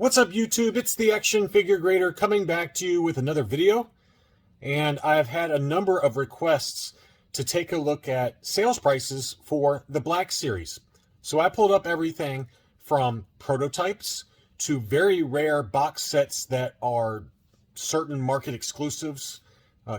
What's up, YouTube? It's the Action Figure Grader coming back to you with another video. And I've had a number of requests to take a look at sales prices for the Black Series. So I pulled up everything from prototypes to very rare box sets that are certain market exclusives,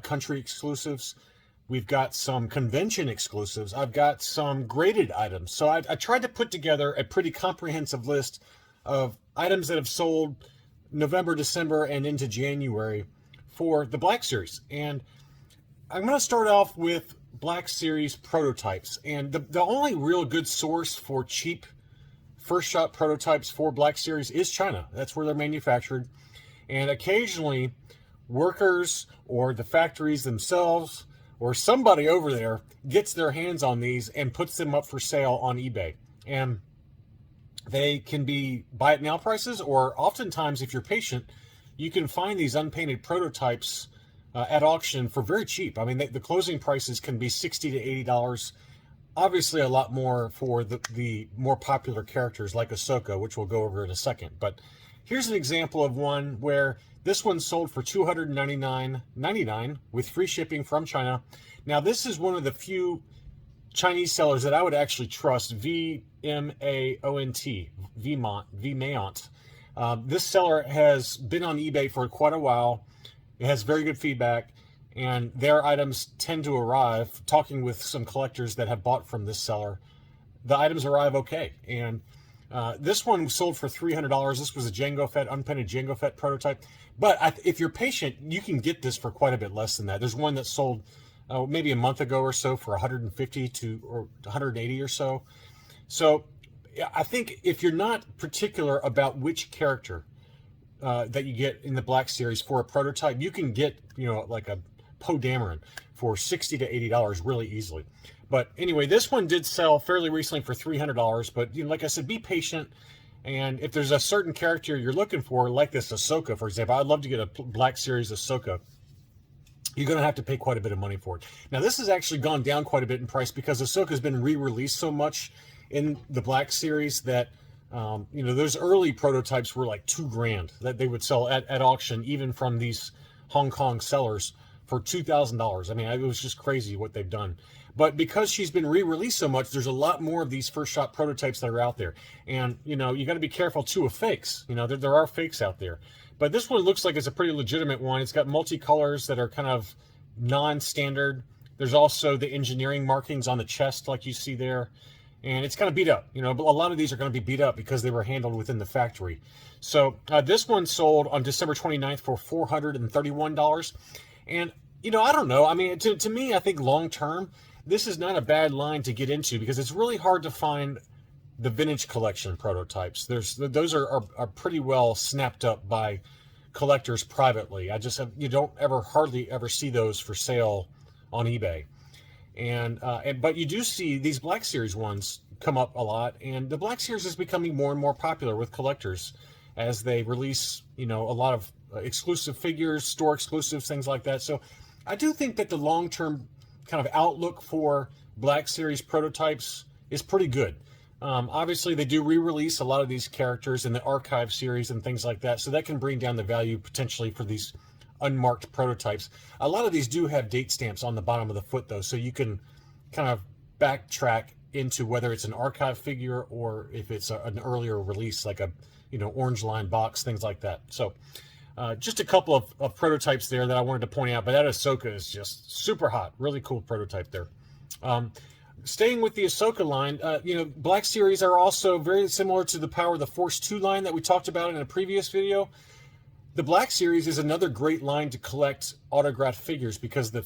country exclusives. We've got some convention exclusives. I've got some graded items. So I tried to put together a pretty comprehensive list of items that have sold November, December, and into January for the Black Series. And I'm going to start off with Black Series prototypes. And the only real good source for cheap first shot prototypes for Black Series is China. That's where they're manufactured. And occasionally, workers or the factories themselves or somebody over there gets their hands on these and puts them up for sale on eBay. And they can be buy it now prices, or oftentimes, if you're patient, you can find these unpainted prototypes at auction for very cheap. I mean, the closing prices can be $60 to $80. Obviously, a lot more for the more popular characters like Ahsoka, which we'll go over in a second. But here's an example of one where this one sold for $299.99 with free shipping from China. Now, this is one of the few Chinese sellers that I would actually trust, V-M-A-O-N-T, Vmaont. This seller has been on eBay for quite a while. It has very good feedback, and their items tend to arrive. Talking with some collectors that have bought from this seller, the items arrive okay. And this one sold for $300. This was a Jango Fett, unpainted Jango Fett prototype. But if you're patient, you can get this for quite a bit less than that. There's one that sold maybe a month ago or so for 150 to or 180 or so. So I think if you're not particular about which character that you get in the Black Series for a prototype, you can get, like a Poe Dameron for $60 to $80 really easily. But anyway, this one did sell fairly recently for $300. But like I said, be patient. And if there's a certain character you're looking for, like this Ahsoka, for example, I'd love to get a Black Series Ahsoka. You're going to have to pay quite a bit of money for it. Now, this has actually gone down quite a bit in price because Ahsoka's been re-released so much in the Black Series that, those early prototypes were like $2,000 that they would sell at auction, even from these Hong Kong sellers, for $2,000. I mean, it was just crazy what they've done. But because she's been re-released so much, there's a lot more of these first shot prototypes that are out there. And, you got to be careful, too, of fakes. There are fakes out there. But this one looks like it's a pretty legitimate one. It's got multicolors that are kind of non-standard. There's also the engineering markings on the chest like you see there. And it's kind of beat up. But a lot of these are going to be beat up because they were handled within the factory. So this one sold on December 29th for $431. And, I don't know. I mean, to me, I think long-term, this is not a bad line to get into because it's really hard to find the vintage collection prototypes. Those are pretty well snapped up by collectors privately. You don't hardly ever see those for sale on eBay. But you do see these Black Series ones come up a lot, and the Black Series is becoming more and more popular with collectors as they release, a lot of exclusive figures, store exclusives, things like that. So I do think that the long-term kind of outlook for Black Series prototypes is pretty good. Obviously, they do re-release a lot of these characters in the archive series and things like that, so that can bring down the value potentially for these unmarked prototypes. A lot of these do have date stamps on the bottom of the foot, though, so you can kind of backtrack into whether it's an archive figure or if it's an earlier release, like a orange line box, things like that. So just a couple of prototypes there that I wanted to point out, but that Ahsoka is just super hot. Really cool prototype there. Staying with the Ahsoka line, Black Series are also very similar to the Power of the Force 2 line that we talked about in a previous video. The Black Series is another great line to collect autographed figures because the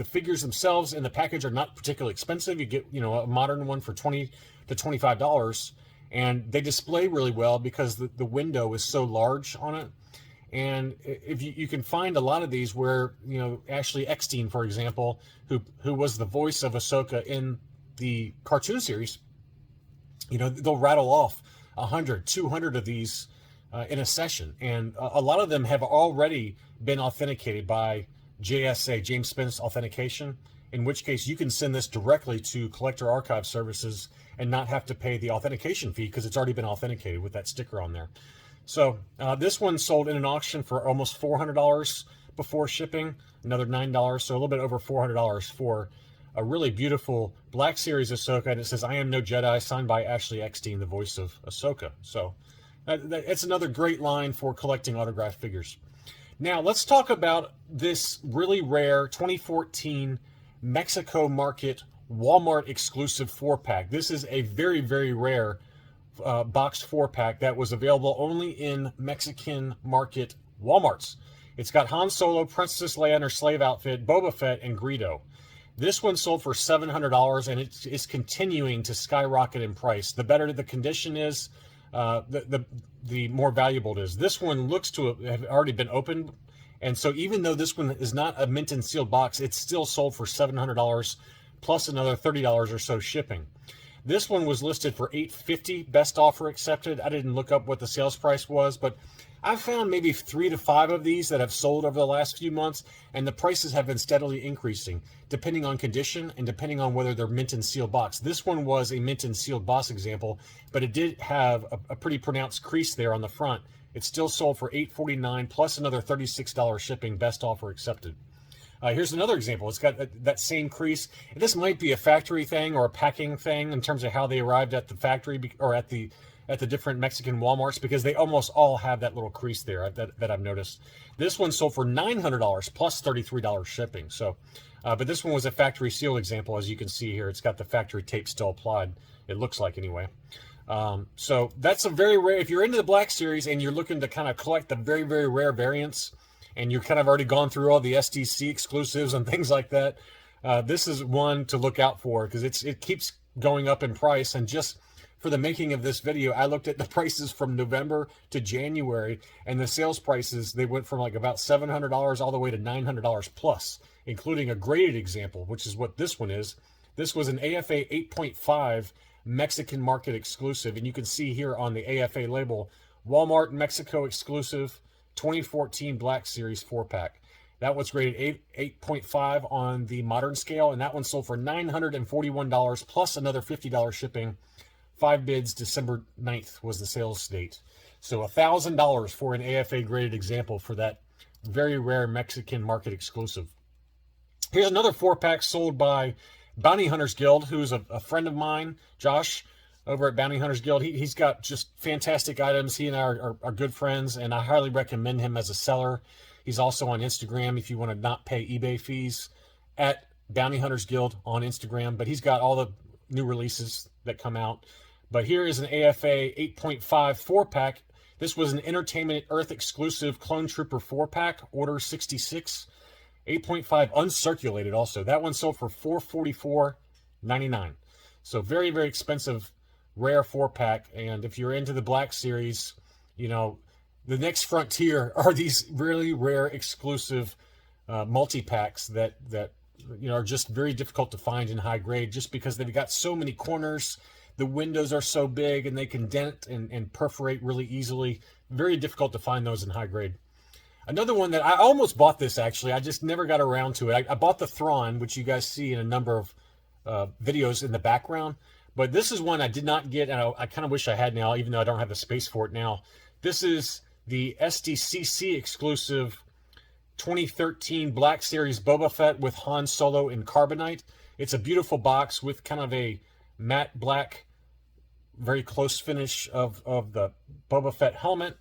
figures themselves in the package are not particularly expensive. You get, a modern one for $20 to $25, and they display really well because the window is so large on it. And if you can find a lot of these where, Ashley Eckstein, for example, who was the voice of Ahsoka in the cartoon series, they'll rattle off 100, 200 of these in a session. And a lot of them have already been authenticated by JSA, James Spence Authentication, in which case you can send this directly to Collector Archive Services and not have to pay the authentication fee because it's already been authenticated with that sticker on there. So this one sold in an auction for almost $400 before shipping, another $9, so a little bit over $400 for a really beautiful Black Series Ahsoka. And it says, "I am no Jedi," signed by Ashley Eckstein, the voice of Ahsoka. So it's another great line for collecting autographed figures. Now let's talk about this really rare 2014 Mexico Market Walmart exclusive 4-pack. This is a very, very rare boxed 4-pack that was available only in Mexican Market Walmarts. It's got Han Solo, Princess Leia in her slave outfit, Boba Fett, and Greedo. This one sold for $700, and it's continuing to skyrocket in price. The better the condition is, the more valuable it is. This one looks to have already been opened, and so even though this one is not a mint and sealed box, it's still sold for $700 plus another $30 or so shipping. This one was listed for $850, best offer accepted. I didn't look up what the sales price was, but I've found maybe 3 to 5 of these that have sold over the last few months, and the prices have been steadily increasing, depending on condition and depending on whether they're mint and sealed box. This one was a mint and sealed box example, but it did have a pretty pronounced crease there on the front. It still sold for $849 plus another $36 shipping, best offer accepted. Here's another example. It's got that same crease. This might be a factory thing or a packing thing in terms of how they arrived at the factory or at the different Mexican Walmarts, because they almost all have that little crease there that I've noticed. This one sold for $900 plus $33 shipping. So, but this one was a factory seal example, as you can see here. It's got the factory tape still applied. It looks like anyway. So that's a very rare. If you're into the Black Series and you're looking to kind of collect the very, very rare variants, and you've kind of already gone through all the SDCC exclusives and things like that, this is one to look out for, because it keeps going up in price. And just for the making of this video, I looked at the prices from November to January, and the sales prices, they went from like about $700 all the way to $900 plus, including a graded example, which is what this one is. This was an AFA 8.5 Mexican Market exclusive, and you can see here on the AFA label, Walmart Mexico exclusive 2014 Black Series 4-pack. That was rated 8.5 on the modern scale, and that one sold for $941 plus another $50 shipping. 5 bids, December 9th was the sales date. So $1,000 for an AFA graded example for that very rare Mexican Market exclusive. Here's another 4-pack sold by Bounty Hunters Guild, who's a friend of mine, Josh, over at Bounty Hunters Guild. He's got just fantastic items. He and I are good friends, and I highly recommend him as a seller. He's also on Instagram if you want to not pay eBay fees, at Bounty Hunters Guild on Instagram. But he's got all the new releases that come out. But here is an AFA 8.5 4-pack. This was an Entertainment Earth exclusive Clone Trooper 4-pack, Order 66. 8.5 uncirculated also. That one sold for $444.99. So very, very expensive, rare 4-pack. And if you're into the Black Series, you know, the next frontier are these really rare exclusive multi-packs that you know are just very difficult to find in high grade, just because they've got so many corners. The windows are so big, and they can dent and perforate really easily. Very difficult to find those in high grade. Another one that I almost bought this, actually. I just never got around to it. I bought the Thrawn, which you guys see in a number of videos in the background. But this is one I did not get, and I kind of wish I had now, even though I don't have the space for it now. This is the SDCC exclusive 2013 Black Series Boba Fett with Han Solo in carbonite. It's a beautiful box with kind of a matte black, very close finish of the Boba Fett helmet.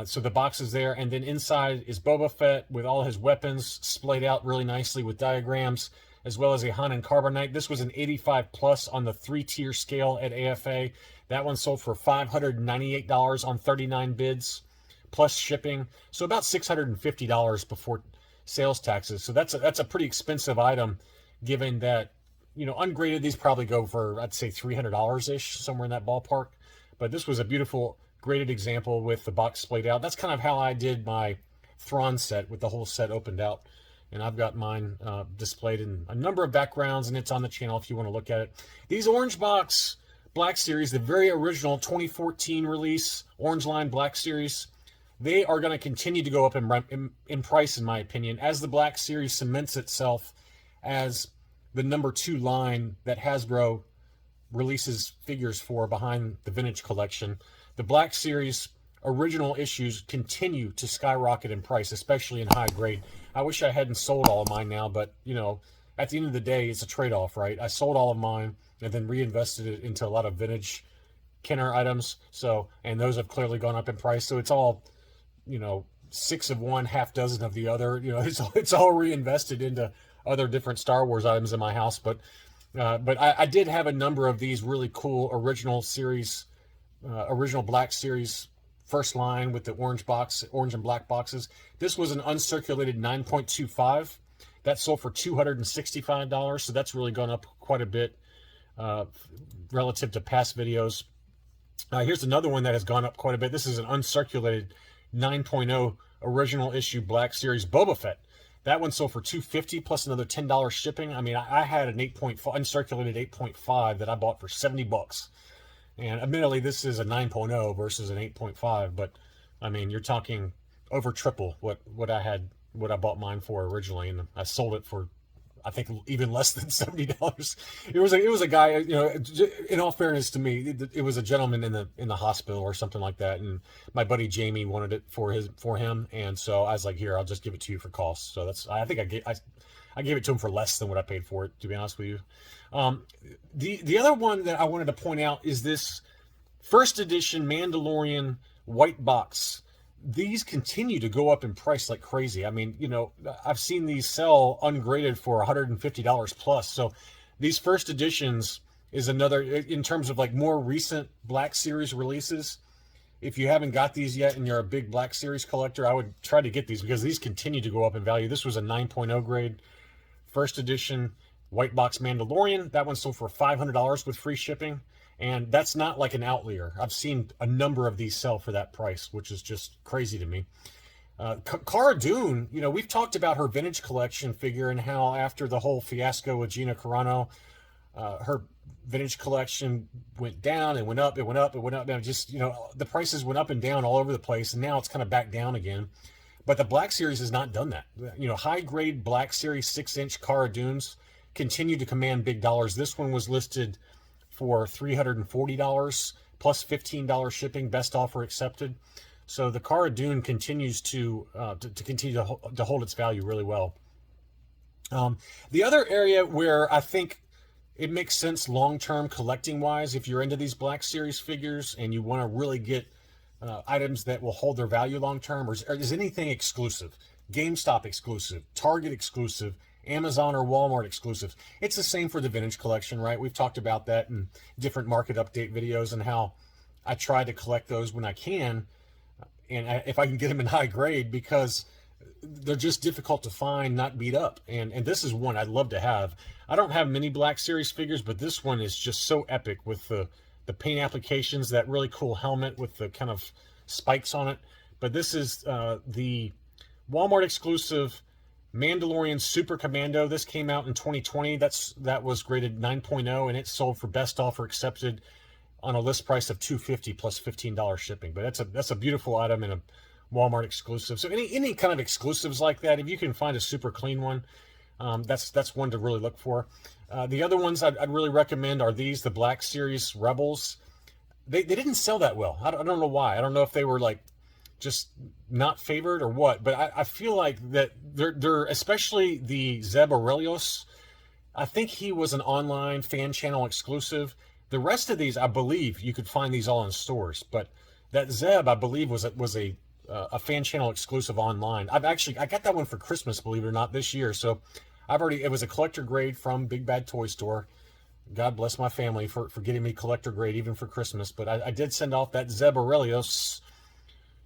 So the box is there, and then inside is Boba Fett with all his weapons splayed out really nicely with diagrams, as well as a Han in carbonite. This was an 85 plus on the 3-tier scale at AFA. That one sold for $598 on 39 bids, plus shipping. So about $650 before sales taxes. So that's a pretty expensive item, given that, you know, ungraded, these probably go for, I'd say, $300-ish, somewhere in that ballpark. But this was a beautiful graded example with the box splayed out. That's kind of how I did my Thrawn set, with the whole set opened out. And I've got mine displayed in a number of backgrounds, and it's on the channel if you want to look at it. These Orange Box Black Series, the very original 2014 release, Orange Line Black Series, they are going to continue to go up in price, in my opinion, as the Black Series cements itself as the #2 line that Hasbro releases figures for behind the Vintage collection. The Black Series original issues continue to skyrocket in price, especially in high grade. I wish I hadn't sold all of mine now, but you know, at the end of the day, it's a trade-off, right? I sold all of mine and then reinvested it into a lot of vintage Kenner items. So, and those have clearly gone up in price. So it's all, you know, 6 of one, half dozen of the other. You know, it's all reinvested into other different Star Wars items in my house. But I did have a number of these really cool original series, original Black Series first line with the orange and black boxes. This was an uncirculated 9.25 that sold for $265. So that's really gone up quite a bit relative to past videos. Here's another one that has gone up quite a bit. This is an uncirculated 9.0 original issue Black Series Boba Fett. That one sold for $250 plus another $10 shipping. I mean, I had an 8.5 uncirculated 8.5 that I bought for $70. And admittedly, this is a 9.0 versus an 8.5, but I mean, you're talking over triple what I bought mine for originally, and I sold it for, I think, even less than $70. It was a guy, you know, in all fairness to me, it was a gentleman in the hospital or something like that, and my buddy Jamie wanted it for him, and so I was like, here, I'll just give it to you for cost. So I think I gave it to him for less than what I paid for it, to be honest with you. The other one that I wanted to point out is this first edition Mandalorian white box. These continue to go up in price like crazy. I mean, you know, I've seen these sell ungraded for $150 plus. So these first editions is another, in terms of like more recent Black Series releases. If you haven't got these yet and you're a big Black Series collector, I would try to get these because these continue to go up in value. This was a 9.0 grade first edition white box Mandalorian. That one sold for $500 with free shipping. And that's not like an outlier. I've seen a number of these sell for that price, which is just crazy to me. Cara Dune, you know, we've talked about her vintage collection figure and how after the whole fiasco with Gina Carano, her vintage collection went down and went up, it went up, it went up. Now just, you know, the prices went up and down all over the place, and now it's kind of back down again. But the Black Series has not done that. You know, high grade Black Series 6-inch Cara Dunes continue to command big dollars. This one was listed for $340 plus $15 shipping, best offer accepted. So the Cara Dune continues to continue to hold its value really well. The other area where I think it makes sense long-term collecting wise, if you're into these Black Series figures and you want to really get items that will hold their value long-term, or is anything exclusive, GameStop exclusive, Target exclusive, Amazon or Walmart exclusives. It's the same for the vintage collection, right? We've talked about that in different market update videos and how I try to collect those when I can, and if I can get them in high grade, because they're just difficult to find, not beat up. And this is one I'd love to have. I don't have many Black Series figures, but this one is just so epic with the paint applications, that really cool helmet with the kind of spikes on it. But this is the Walmart exclusive Mandalorian Super Commando. This came out in 2020. That was graded 9.0, and it sold for best offer accepted on a list price of $250 plus $15 shipping. But that's a beautiful item and a Walmart exclusive. So any kind of exclusives like that, if you can find a super clean one, that's one to really look for. The other ones I'd really recommend are these, the Black Series Rebels. They didn't sell that well. I don't know why. I don't know if they were like just not favored or what, but I feel like that they're especially the Zeb Aurelios. I think he was an online fan channel exclusive. The rest of these, I believe you could find these all in stores, but that Zeb, I believe, was a fan channel exclusive online. I got that one for Christmas, believe it or not, this year. So it was a collector grade from Big Bad Toy Store. God bless my family for getting me collector grade even for Christmas. But I did send off that Zeb Aurelios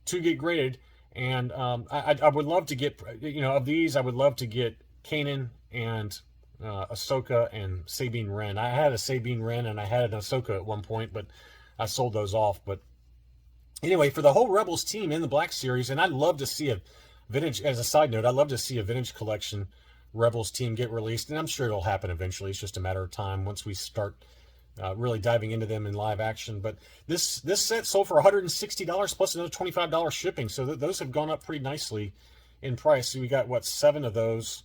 to get graded, and I would love to get, you know, of these, I would love to get Kanan and Ahsoka and Sabine Wren. I had a Sabine Wren and I had an Ahsoka at one point, but I sold those off. But anyway, for the whole Rebels team in the Black Series, and I'd love to see a vintage, as a side note, I'd love to see a vintage collection Rebels team get released, and I'm sure it'll happen eventually. It's just a matter of time once we start really diving into them in live action. But this set sold for $160 plus another $25 shipping, so those have gone up pretty nicely in price. So we got, what, 7 of those,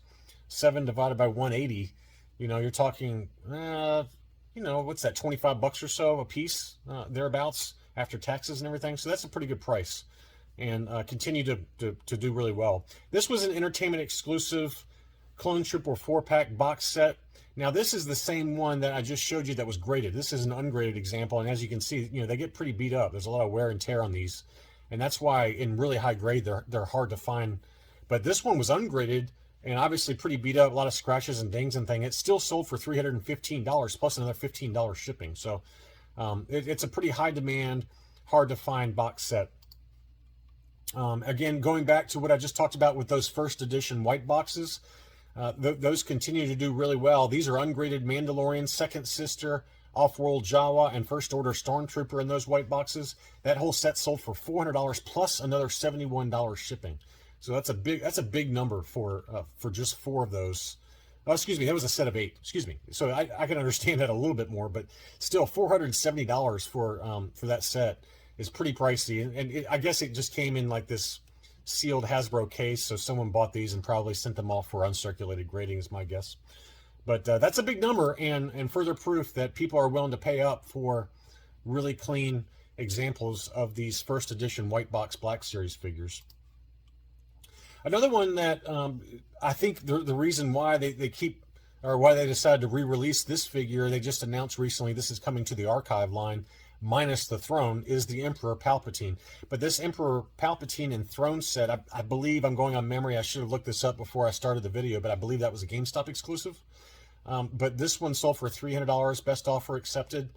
7 divided by 180. You know, you're talking, you know, what's that, $25 or so a piece, thereabouts. after taxes and everything. So that's a pretty good price, and continue to do really well. This was an entertainment exclusive Clone Trooper 4-pack box set. Now this is the same one that I just showed you that was graded. This is an ungraded example, and as you can see, you know, they get pretty beat up. There's a lot of wear and tear on these, and that's why in really high grade they're hard to find. But this one was ungraded and obviously pretty beat up, a lot of scratches and dings and thing. It's still sold for $315 plus another $15 shipping. So it's a pretty high demand, hard to find box set. Again, going back to what I just talked about with those first edition white boxes, those continue to do really well. These are ungraded Mandalorian, Second Sister, Off-World Jawa, and First Order Stormtrooper in those white boxes. That whole set sold for $400 plus another $71 shipping. So that's a big number for just 4 of those. Oh, excuse me, that was a set of 8. Excuse me. So I can understand that a little bit more, but still $470 for that set is pretty pricey. And I guess it just came in like this sealed Hasbro case, so someone bought these and probably sent them off for uncirculated grading is my guess. But that's a big number, and further proof that people are willing to pay up for really clean examples of these first edition white box Black Series figures. Another one that I think the reason why they keep, or why they decided to re-release this figure, they just announced recently this is coming to the archive line minus the throne, is the Emperor Palpatine. But this Emperor Palpatine and throne set, I believe, I'm going on memory, I should have looked this up before I started the video, but I believe that was a GameStop exclusive. But this one sold for $300, best offer accepted.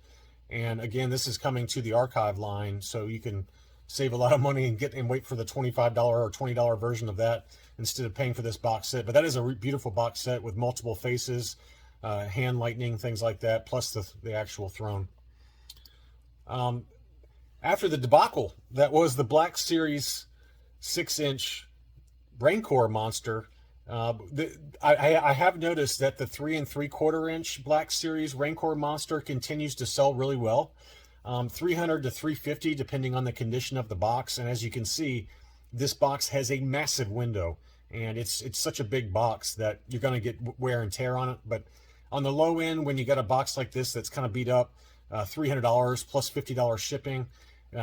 And again, this is coming to the archive line, so you can save a lot of money and wait for the $25 or $20 version of that instead of paying for this box set. But that is a beautiful box set with multiple faces, hand lightning, things like that, plus the actual throne. After the debacle that was the Black Series 6-inch Rancor monster, I have noticed that the 3 3/4-inch Black Series Rancor monster continues to sell really well. $300 to $350 depending on the condition of the box, and as you can see, this box has a massive window, and it's such a big box that you're going to get wear and tear on it. But on the low end, when you got a box like this that's kind of beat up, $300 plus $50 shipping,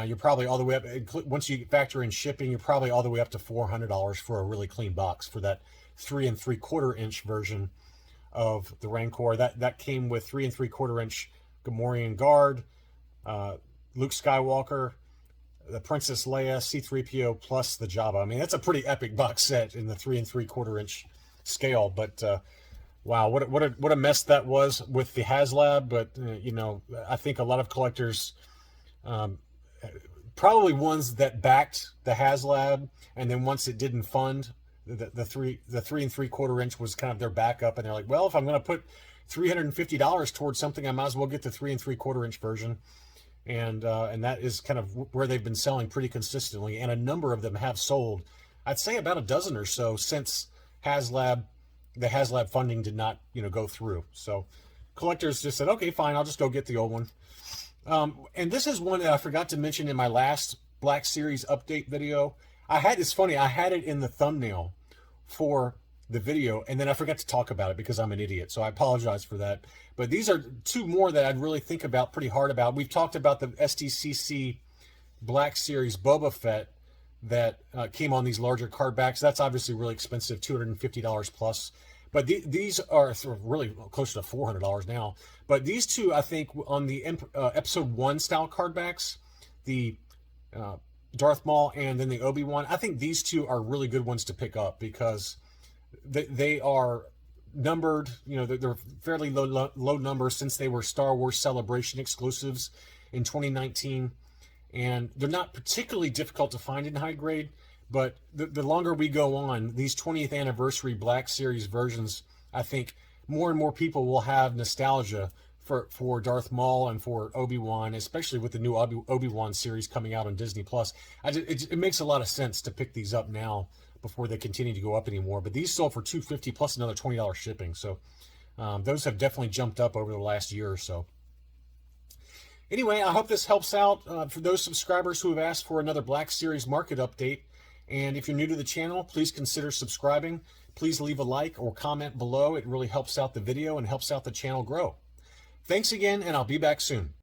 you're probably all the way up. Once you factor in shipping, you're probably all the way up to $400 for a really clean box for that 3 3/4-inch version of the Rancor. That came with 3 3/4-inch Gamorrean Guard, Luke Skywalker, the Princess Leia, C-3PO, plus the Jabba. I mean, that's a pretty epic box set in the 3 3/4-inch scale. But wow, what a mess that was with the HasLab. But you know, I think a lot of collectors, probably ones that backed the HasLab, and then once it didn't fund, the 3 3/4-inch was kind of their backup, and they're like, well, if I'm going to put $350 towards something, I might as well get the 3 3/4-inch version. And that is kind of where they've been selling pretty consistently, and a number of them have sold. I'd say about a dozen or so since the HasLab funding did not, go through. So collectors just said, okay, fine, I'll just go get the old one. And this is one that I forgot to mention in my last Black Series update video. It's funny, I had it in the thumbnail for the video, and then I forgot to talk about it because I'm an idiot, so I apologize for that. But these are 2 more that I'd really think about pretty hard about. We've talked about the SDCC Black Series Boba Fett that came on these larger card backs. That's obviously really expensive, $250 plus. But these are sort of really close to $400 now. But these 2, I think, on the Episode 1 style card backs, the Darth Maul and then the Obi-Wan, I think these 2 are really good ones to pick up because they are numbered, they're fairly low numbers since they were Star Wars Celebration exclusives in 2019, and they're not particularly difficult to find in high grade. But the longer we go on, these 20th anniversary Black Series versions, I think more and more people will have nostalgia for Darth Maul and for Obi-Wan, especially with the new Obi-Wan series coming out on Disney Plus. It makes a lot of sense to pick these up now before they continue to go up anymore. But these sold for $250 plus another $20 shipping. So those have definitely jumped up over the last year or so. Anyway, I hope this helps out for those subscribers who have asked for another Black Series market update. And if you're new to the channel, please consider subscribing. Please leave a like or comment below. It really helps out the video and helps out the channel grow. Thanks again, and I'll be back soon.